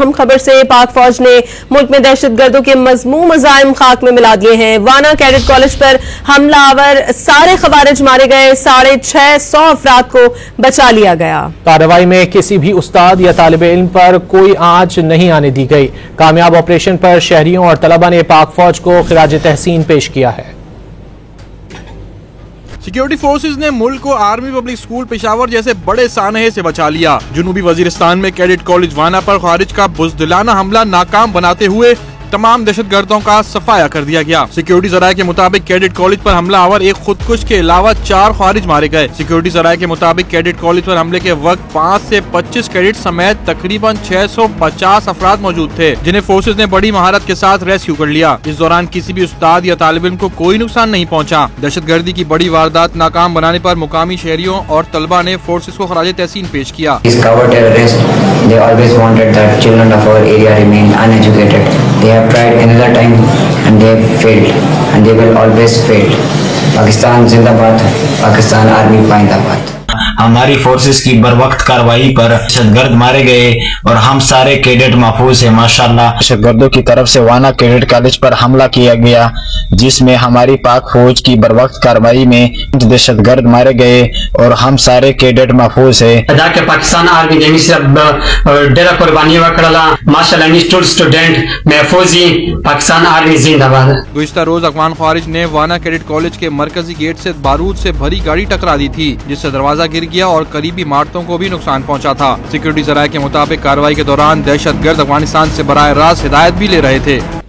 अहम खबर से पाक फौज ने मुल्क में दहशत गर्दों के मजमूम मज़ालिम खाक में मिला दिए हैं। वाना कैडेट कॉलेज पर हमलावर सारे खवारिज मारे गए, 650 अफराद को बचा लिया गया। कार्रवाई में किसी भी उस्ताद या तालिब इल्म पर कोई आंच नहीं आने दी गई। कामयाब ऑपरेशन पर शहरियों और तलबा ने पाक फौज को खिराज तहसीन पेश किया है। सिक्योरिटी फोर्सेज ने मुल्क को आर्मी पब्लिक स्कूल पेशावर जैसे बड़े सानहे से बचा लिया। जुनूबी वजीरिस्तान में कैडेट कॉलेज वाना पर खारिज का बुज़दिलाना हमला नाकाम बनाते हुए तमाम दहशतगर्दों का सफाया कर दिया गया। सिक्योरिटी जराये के मुताबिक कैडेट कॉलेज पर हमलावर एक खुदकुश के अलावा 4 खारिज मारे गए। सिक्योरिटी जराये के मुताबिक कैडेट कॉलेज पर हमले के वक्त 5 से 25 कैडेट समेत तकरीबन 650 अफराद मौजूद थे, जिन्हें फोर्सेज ने बड़ी महारत के साथ रेस्क्यू कर लिया। इस दौरान किसी भी उस्ताद या तालिब इल्म को कोई नुकसान नहीं पहुँचा। दहशतगर्दी की बड़ी वारदात नाकाम बनाने पर मुकामी शहरियों और तलबा ने फोर्सेज को खराज तहसीन पेश किया। They have tried another time and they have failed and they will always fail. Pakistan Zindabad, Pakistan Army Paindabad. हमारी फोर्सेस की बरवक्त कार्रवाई पर दहशतगर्द मारे गए और हम सारे कैडेट महफूज हैं माशाल्लाह। दहशतगर्दों की तरफ से वाना कैडेट कॉलेज पर हमला किया गया, जिसमें हमारी पाक फौज की बरवक्त कार्रवाई में दहशतगर्द मारे गए और हम सारे कैडेट महफूज है। पाकिस्तान आर्मी डेरा कुर्बानी वकड़ला माशाल्लाह स्टूडेंट महफूजी पाकिस्तान आर्मी जिंदाबाद। गुज़िश्ता रोज अफगान खारिज ने वाना कैडेट कॉलेज के मरकजी गेट से बारूद से भरी गाड़ी टकरा दी थी, जिससे दरवाजा गिर गया और करीबी इमारतों को भी नुकसान पहुंचा था। सिक्योरिटी जराये के मुताबिक कार्रवाई के दौरान दहशतगर्द अफगानिस्तान से बराह रास्त हिदायत भी ले रहे थे।